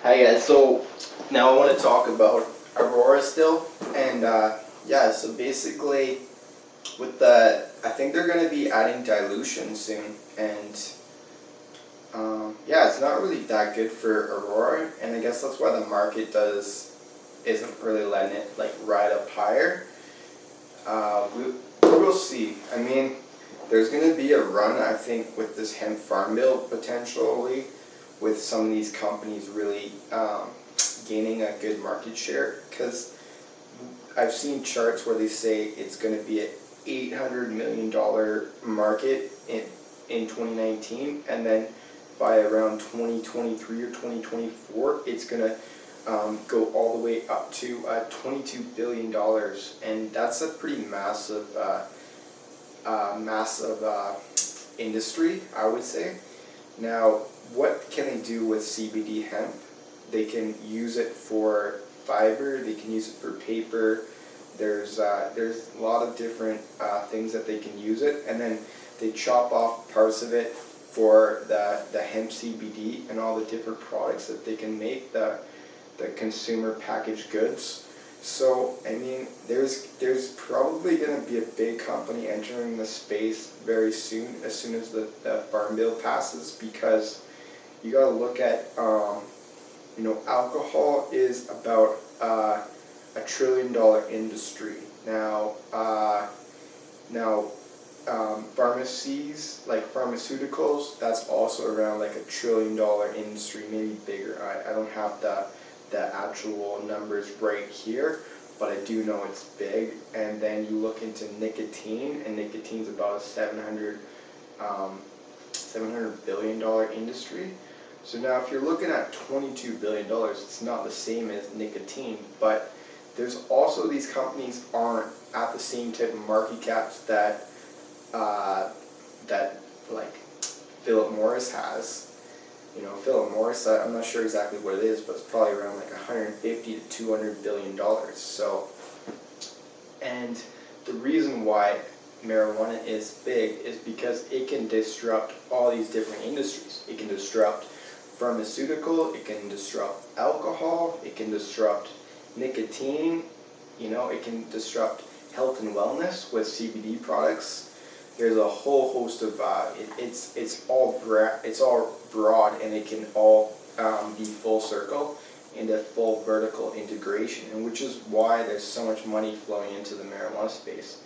Hi guys, so now I want to talk about Aurora still, and yeah, so basically with I think they're going to be adding dilution soon, and yeah, it's not really that good for Aurora, and I guess that's why the market isn't really letting it like ride up higher. We'll see. I mean, there's going to be a run, I think, with this hemp farm bill potentially, with some of these companies really gaining a good market share, because I've seen charts where they say it's going to be an $800 million market in 2019, and then by around 2023 or 2024 it's going to go all the way up to $22 billion, and that's a pretty massive industry, I would say. Now, what can they do with CBD hemp? They can use it for fiber, they can use it for paper. There's a lot of different things that they can use it, and then they chop off parts of it for the hemp CBD and all the different products that they can make, the consumer packaged goods. So I mean, there's probably going to be a big company entering the space very soon, as soon as the farm bill passes, because you got to look at alcohol is about $1 trillion industry now. Pharmacies, like pharmaceuticals, that's also around like $1 trillion industry, maybe bigger. I don't have the actual numbers right here, but I do know it's big. And then you look into nicotine, and nicotine's about a $700 billion industry. So now if you're looking at $22 billion, it's not the same as nicotine, but there's also these companies aren't at the same type of market caps that like Philip Morris has. Philip Morris, I'm not sure exactly what it is, but it's probably around like $150 to $200 billion. So, and the reason why marijuana is big is because it can disrupt all these different industries. It can disrupt pharmaceutical, it can disrupt alcohol, it can disrupt nicotine, it can disrupt health and wellness with CBD products. There's a whole host of it's all broad, and it can all be full circle into full vertical integration, and which is why there's so much money flowing into the marijuana space.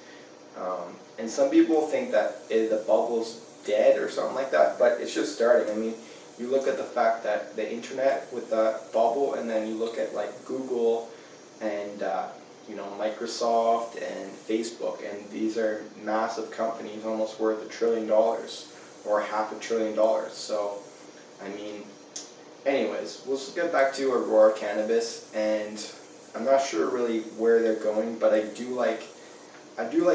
And some people think that the bubble's dead or something like that, but it's just starting. I mean, you look at the fact that the internet with the bubble, and then you look at like Google and Microsoft and Facebook, and these are massive companies, almost worth $1 trillion or $500 billion. So, I mean, anyways, we'll just get back to Aurora Cannabis, and I'm not sure really where they're going, but I do like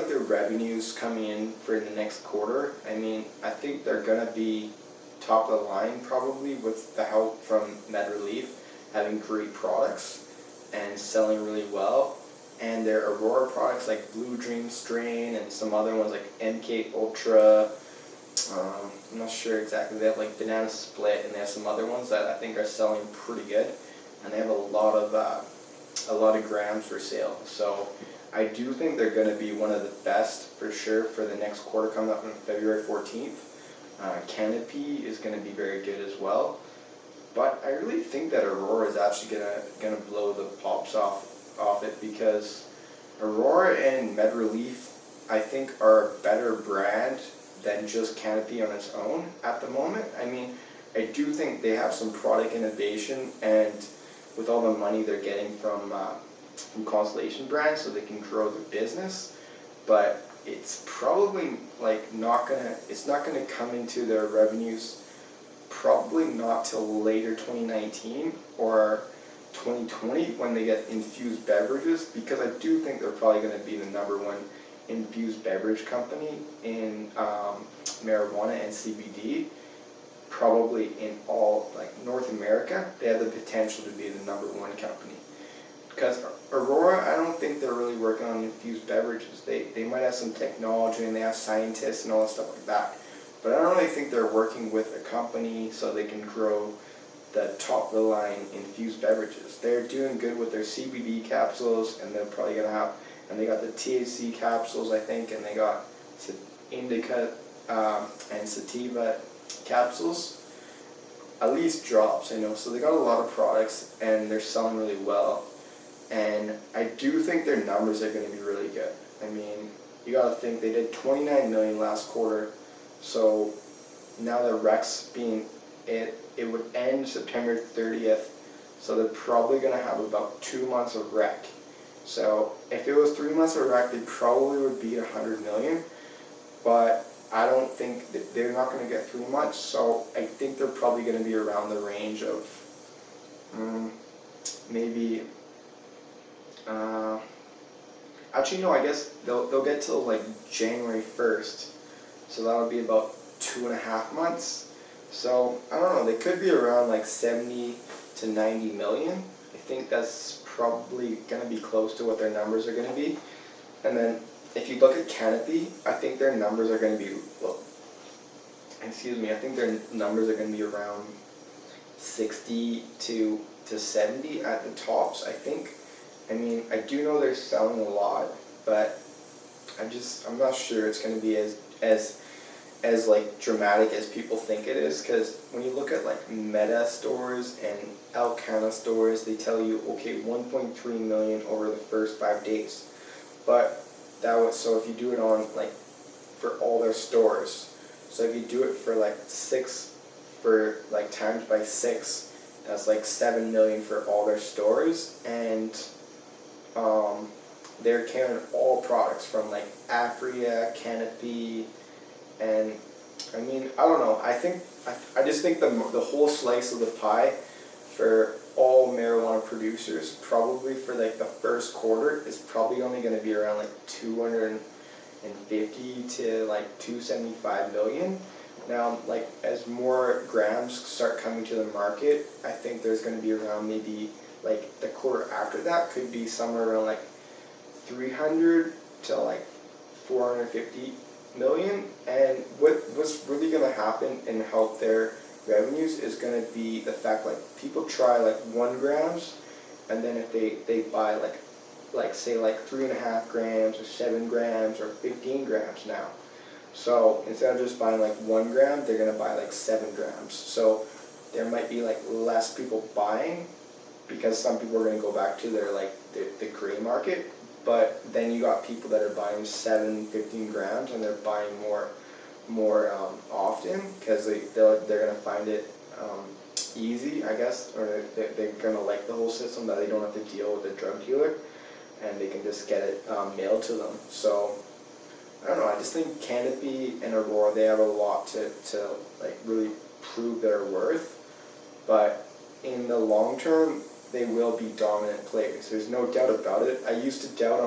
their revenues coming in for the next quarter. I mean, I think they're gonna be top of the line probably, with the help from MedRelief having great products and selling really well. And their Aurora products like Blue Dream Strain and some other ones like MK Ultra, I'm not sure exactly, they have like Banana Split, and they have some other ones that I think are selling pretty good, and they have a lot of grams for sale. So I do think they're going to be one of the best for sure for the next quarter coming up on February 14th. Canopy is going to be very good as well, but I really think that Aurora is actually gonna blow the pops off it, because Aurora and MedRelief, I think, are a better brand than just Canopy on its own at the moment. I mean, I do think they have some product innovation, and with all the money they're getting from Constellation Brands, so they can grow their business, but it's probably like it's not gonna come into their revenues probably not till later 2019 or 2020 when they get infused beverages, because I do think they're probably going to be the #1 infused beverage company in marijuana and CBD, probably in all like North America. They have the potential to be the #1 company, because Aurora, I don't think they're really working on infused beverages. They might have some technology, and they have scientists and all that stuff like that, but I don't really think they're working with a company so they can grow the top of the line infused beverages. They're doing good with their CBD capsules, and they're probably gonna have, and they got the THC capsules, I think, and they got indica and sativa capsules, at least drops, I know. So they got a lot of products, and they're selling really well. And I do think their numbers are going to be really good. I mean, you got to think they did 29 million last quarter. So now the Rex being it would end September 30th. So they're probably going to have about 2 months of rec. So if it was 3 months of rec, they probably would beat 100 million. But I don't think that they're not going to get through much. So I think they're probably going to be around the range of maybe. Actually, no, I guess they'll get till like January 1st. So that'll be about 2.5 months. So I don't know, they could be around like 70 to 90 million. I think that's probably going to be close to what their numbers are going to be. And then if you look at Canopy, I think their numbers are going to be, I think their numbers are going to be around 60 to 70 at the tops, I think. I mean, I do know they're selling a lot, but I'm not sure it's going to be as like dramatic as people think it is, because when you look at like Meta stores and Alcana stores, they tell you, okay, 1.3 million over the first 5 days. But that was, so if you do it on like for all their stores, so if you do it for like times by 6, that's like 7 million for all their stores. And they're carrying all products from like Apha, Canopy, and I mean, I don't know. I just think the whole slice of the pie for all marijuana producers, probably for like the first quarter, is probably only going to be around like 250 to like 275 million. Now, like as more grams start coming to the market, I think there's going to be around maybe like the quarter after that could be somewhere around like 300 to like 450 million. And what's really going to happen and help their revenues is going to be the fact like people try like 1 grams, and then if they buy like say like 3.5 grams or 7 grams or 15 grams now. So instead of just buying like 1 gram, they're going to buy like 7 grams. So there might be like less people buying, because some people are going to go back to their like the gray market. But then you got people that are buying 15 grams, and they're buying more often, because they're going to find it easy, I guess, or they're going to like the whole system that they don't have to deal with a drug dealer, and they can just get it mailed to them. So I don't know, I just think Canopy and Aurora, they have a lot to like really prove their worth, but in the long term, they will be dominant players. There's no doubt about it. I used to doubt on